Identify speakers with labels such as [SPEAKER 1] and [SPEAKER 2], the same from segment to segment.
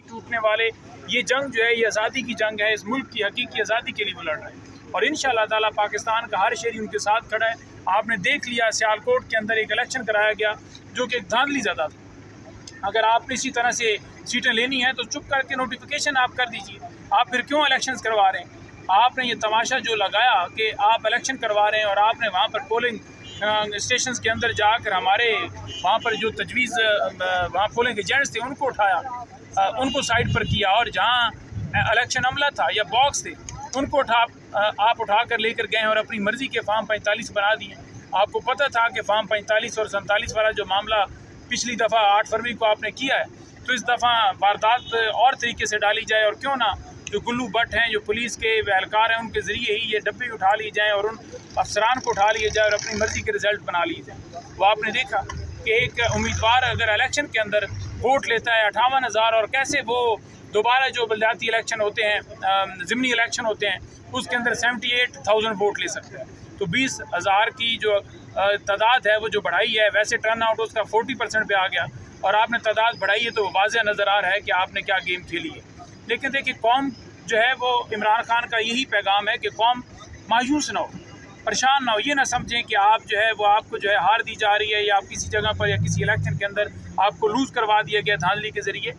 [SPEAKER 1] टूटने वाले। ये जंग जो है ये आज़ादी की जंग है, इस मुल्क की हकीकी आज़ादी के लिए वो लड़ रहे हैं और इंशाअल्लाह ताला पाकिस्तान का हर शहरी उनके साथ खड़ा है। आपने देख लिया सियालकोट के अंदर एक इलेक्शन कराया गया जो कि धांधली ज़्यादा था। अगर आपने इसी तरह से सीटें लेनी है तो चुप करके नोटिफिकेशन आप कर दीजिए। आप फिर क्यों इलेक्शंस करवा रहे हैं? आपने ये तमाशा जो लगाया कि आप इलेक्शन करवा रहे हैं और आपने वहाँ पर पोलिंग स्टेशन के अंदर जाकर हमारे वहाँ पर जो तजवीज़ वहाँ पोलिंग एजेंट्स थे उनको उठाया, उनको साइड पर किया और जहाँ इलेक्शन अमला था या बॉक्स थे उनको आप उठा कर लेकर गए और अपनी मर्ज़ी के फार्म 45 बना दिए। आपको पता था कि फार्म 45 और 47 वाला जो मामला पिछली दफ़ा 8 फरवरी को आपने किया है, तो इस दफ़ा वारदात और तरीके से डाली जाए और क्यों ना जो गुल्लू भट्ट हैं, जो पुलिस के एहलकार हैं, उनके ज़रिए ही ये डब्बे उठा लिए जाएँ और उन अफसरान को उठा लिए जाए और अपनी मर्ज़ी के रिज़ल्ट बना लिए जाए। वो आपने देखा कि एक उम्मीदवार अगर इलेक्शन के अंदर वोट लेता है 58,000 और कैसे वो दोबारा जो बलदियाती इलेक्शन होते हैं, ज़िमनी इलेक्शन होते हैं, उसके अंदर 78,000 वोट ले सकते हैं। तो 20,000 की जो तादाद है वो जो बढ़ाई है, वैसे टर्न आउट उसका 40% पे आ गया और आपने तादाद बढ़ाई है तो वाज़ेह नज़र आ रहा है कि आपने क्या गेम खेली है। लेकिन देखिए कौम जो है वो इमरान खान का यही पैगाम है कि कौम मायूस ना हो, परेशान ना हो, ये ना समझें कि आप जो है वो आपको जो है हार दी जा रही है या आप किसी जगह पर या किसी इलेक्शन के अंदर आपको लूज़ करवा दिया गया धांधली के ज़रिए।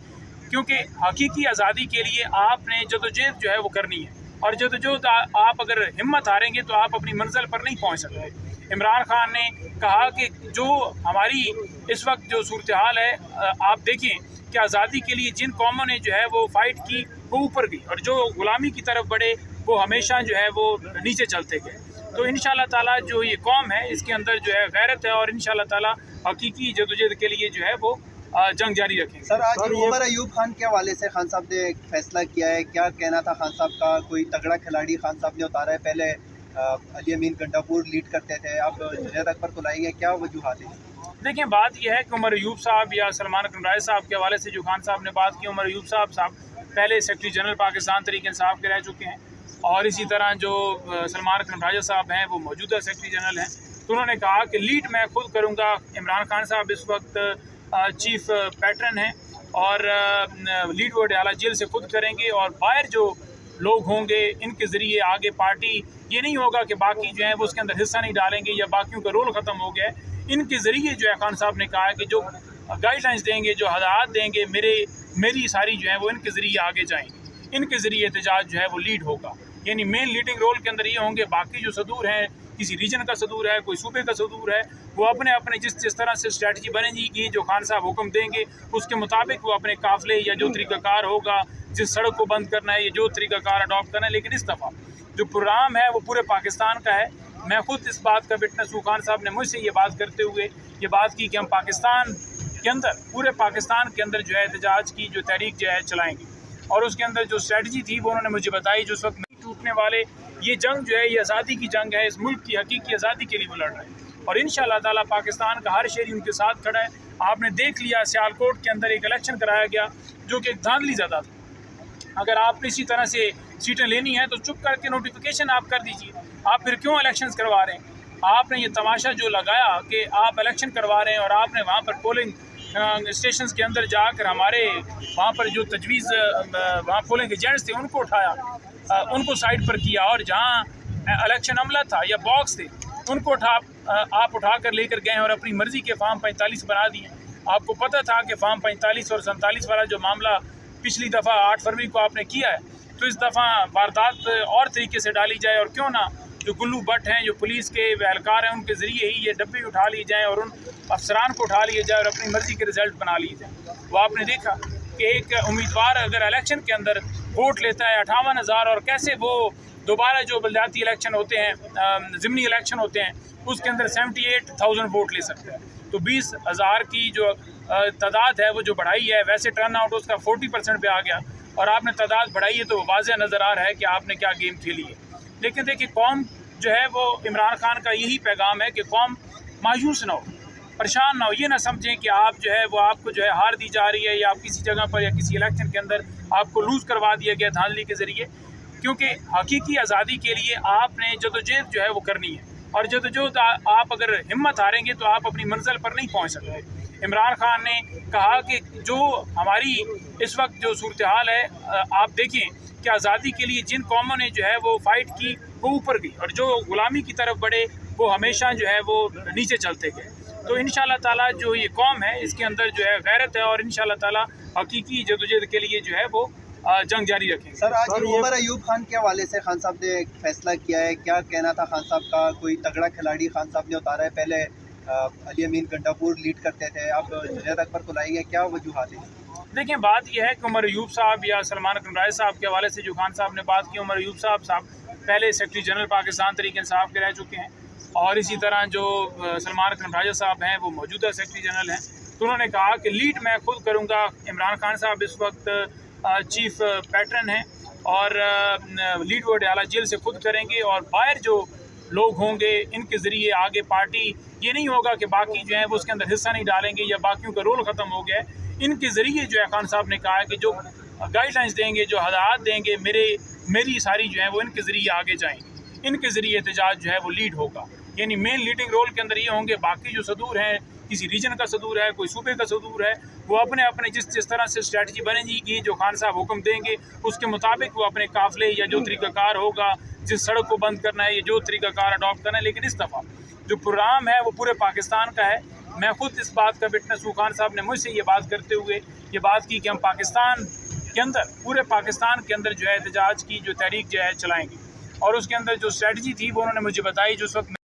[SPEAKER 1] क्योंकि हकीकी आज़ादी के लिए आपने जदोजहद जो है वो करनी है और जदोजहद आप अगर हिम्मत हारेंगे तो आप अपनी मंजिल पर नहीं पहुँच सकते। इमरान खान ने कहा कि जो हमारी इस वक्त जो सूरत हाल है, आप देखें कि आज़ादी के लिए जिन कौमों ने जो है वो फ़ाइट की वो ऊपर गई और जो ग़ुलामी की तरफ बढ़े वो हमेशा जो है वो नीचे चलते गए। तो इंशाअल्लाह ताला जो ये कौम है इसके अंदर जो है गैरत है और इंशाअल्लाह ताला हकीकी जदोजहद के लिए जो है वो जंग जारी रखेंगे।
[SPEAKER 2] सर आज उमर अयूब खान के हवाले से खान साहब ने एक फैसला किया है, क्या कहना था खान साहब का? कोई तगड़ा खिलाड़ी खान साहब ने उतारा है, पहले अली अमीन गंडापुर लीड करते थे, अब जुनैद अकबर को लाएंगे, क्या वजूहात है?
[SPEAKER 1] देखिए बात यह है कि उमर अयूब साहब या सलमान कनराय साहब के हवाले से जो खान साहब ने बात की, उमर अयूब साहब पहले सेक्रेटरी जनरल पाकिस्तान तहरीक इंसाफ के रह चुके हैं और इसी तरह जो सलमान कनराय साहब हैं वो मौजूदा सेक्रेटरी जनरल हैं। तो उन्होंने कहा कि लीड मैं खुद करूँगा। इमरान खान साहब इस वक्त चीफ पैटर्न हैं और लीड वो अडयाला जेल से खुद करेंगे और बाहर जो लोग होंगे इनके ज़रिए आगे पार्टी ये नहीं होगा कि बाकी जो है वो उसके अंदर हिस्सा नहीं डालेंगे या बाकियों का रोल ख़त्म हो गया है। इनके ज़रिए जो है खान साहब ने कहा है कि जो गाइडलाइंस देंगे, जो हदायत देंगे, मेरी सारी जो है वो इनके ज़रिए आगे जाएंगी, इनके ज़रिए एहतजाज जो है वो लीड होगा। यानी मेन लीडिंग रोल के अंदर ये होंगे। बाकी जो सदूर हैं, किसी रीजन का सदूर है, कोई सूबे का सदूर है, वो अपने अपने जिस तरह से स्ट्रेटजी बनेगी, जो खान साहब हुक्म देंगे उसके मुताबिक वो अपने काफ़िले या जो तरीक़ाकार होगा, जिस सड़क को बंद करना है या जो तरीक़ाकार अडॉप्ट करना है। लेकिन इस दफ़ा जो प्रोग्राम है वो पूरे पाकिस्तान का है। मैं खुद इस बात का विटनेस हूँ। खान साहब ने मुझसे ये बात करते हुए ये बात की कि हम पाकिस्तान के अंदर, पूरे पाकिस्तान के अंदर जो है एहतजाज की जो तहरीक जो है चलाएँगे और उसके अंदर जो स्ट्रेटजी थी वो उन्होंने मुझे बताई। जो उस वक्त नहीं टूटने वाले, ये जंग जो है ये आज़ादी की जंग है, इस मुल्क की हकीकी आज़ादी के लिए वो लड़ रहे हैं और इंशाअल्लाह ताला पाकिस्तान का हर शहरी उनके साथ खड़ा है। आपने देख लिया सियालकोट के अंदर एक इलेक्शन कराया गया जो कि धांधली ज़्यादा था। अगर आपने इसी तरह से सीटें लेनी है तो चुप करके नोटिफिकेशन आप कर दीजिए। आप फिर क्यों इलेक्शंस करवा रहे हैं? आपने ये तमाशा जो लगाया कि आप इलेक्शन करवा रहे हैं और आपने वहाँ पर पोलिंग स्टेशन के अंदर जाकर हमारे वहाँ पर जो तजवीज़ वहाँ पोलिंग एजेंट्स थे उनको उठाया, उनको साइड पर किया और जहाँ इलेक्शन अमला था या बॉक्स थे उनको आप उठा कर लेकर गए और अपनी मर्ज़ी के फार्म 45 बना दिए। आपको पता था कि फार्म 45 और 47 वाला जो मामला पिछली दफ़ा 8 फरवरी को आपने किया है, तो इस दफ़ा वारदात और तरीके से डाली जाए और क्यों ना जो गुल्लू भट्ट हैं, जो पुलिस के एहलकार हैं, उनके ज़रिए ही ये डब्बे उठा लिए जाएँ और उन अफसरान को उठा लिए जाए और अपनी मर्ज़ी के रिज़ल्ट बना लिए जाए। वो आपने देखा कि एक उम्मीदवार अगर इलेक्शन के अंदर वोट लेता है 58,000 और कैसे वो दोबारा जो बलदियाती इलेक्शन होते हैं, ज़िमनी इलेक्शन होते हैं, उसके अंदर 78,000 वोट ले सकते हैं। तो 20,000 की जो तादाद है वो जो बढ़ाई है, वैसे टर्न आउट उसका 40% पे आ गया और आपने तादाद बढ़ाई है तो वाज़ेह नज़र आ रहा है कि आपने क्या गेम खेली है। लेकिन देखिए कौम जो है वो इमरान खान का यही पैगाम है कि कौम मायूस ना हो, परेशान ना हो, ये ना समझें कि आप जो है वो आपको जो है हार दी जा रही है या आप किसी जगह पर या किसी इलेक्शन के अंदर आपको लूज़ करवा दिया गया धांधली के ज़रिए। क्योंकि हकीकी आज़ादी के लिए आपने जदोजहद जो है वो करनी है और जदोजहद आप अगर हिम्मत हारेंगे तो आप अपनी मंजिल पर नहीं पहुँच सकते। इमरान खान ने कहा कि जो हमारी इस वक्त जो सूरत हाल है, आप देखें कि आज़ादी के लिए जिन कौमों ने जो है वो फ़ाइट की वो ऊपर गई, और जो ग़ुलामी की तरफ बढ़े वो हमेशा जो है वो नीचे चलते गए। तो इंशाअल्लाह ताला जो ये कौम है इसके अंदर जो है गैरत है, और इंशाअल्लाह ताला हकीकी जदोजहद के लिए जो है वो जंग जारी रखेंगे।
[SPEAKER 2] सर, आज उमर अयूब खान के हवाले से खान साहब ने एक फैसला किया है, क्या कहना था खान साहब का? कोई तगड़ा खिलाड़ी खान साहब ने उतारा है, पहले अली अमीन गंडापुर लीड करते थे, अब जुनैद अकबर को लाएंगे, क्या वजूहात है?
[SPEAKER 1] देखिए, बात यह है कि उमर अयूब साहब या सलमान कनराज साहब के हवाले से जो खान साहब ने बात की, उमर अयूब साहब पहले सेक्रेटरी जनरल पाकिस्तान तहरीक इंसाफ के रह चुके हैं, और इसी तरह जो सलमान कनराज साहब हैं वो मौजूदा सेक्रेटरी जनरल हैं। तो उन्होंने कहा कि लीड मैं खुद करूँगा। इमरान खान साहब इस वक्त चीफ पैटर्न हैं, और लीड वो अडयाला जेल से खुद करेंगे, और बाहर जो लोग होंगे इनके ज़रिए आगे पार्टी ये नहीं होगा कि बाकी जो है वो उसके अंदर हिस्सा नहीं डालेंगे या बाकियों का रोल ख़त्म हो गया है। इनके ज़रिए जो है खान साहब ने कहा है कि जो गाइडलाइंस देंगे, जो हदायत देंगे, मेरी सारी जो है वो इनके ज़रिए आगे जाएंगी, इनके ज़रिए एहतजाज जो है वो लीड होगा। यानी मेन लीडिंग रोल के अंदर ये होंगे। बाकी जो सदूर हैं, किसी रीजन का सदूर है, कोई सूबे का सदूर है, वो अपने अपने जिस तरह से स्ट्रेटजी बनेगी, जो खान साहब हुक्म देंगे उसके मुताबिक वो अपने काफ़िले या जो तरीक़ाकार होगा, जिस सड़क को बंद करना है या जो तरीक़ाकार अडॉप्ट करना है। लेकिन इस दफ़ा जो प्रोग्राम है वो पूरे पाकिस्तान का है। मैं खुद इस बात का विटनेस हूँ। खान साहब ने मुझसे ये बात करते हुए ये बात की कि हम पाकिस्तान के अंदर, पूरे पाकिस्तान के अंदर जो है एहतजाज की जो तहरीक जो है चलाएँगे, और उसके अंदर जो स्ट्रेटजी थी वो उन्होंने मुझे बताई जो उस वक्त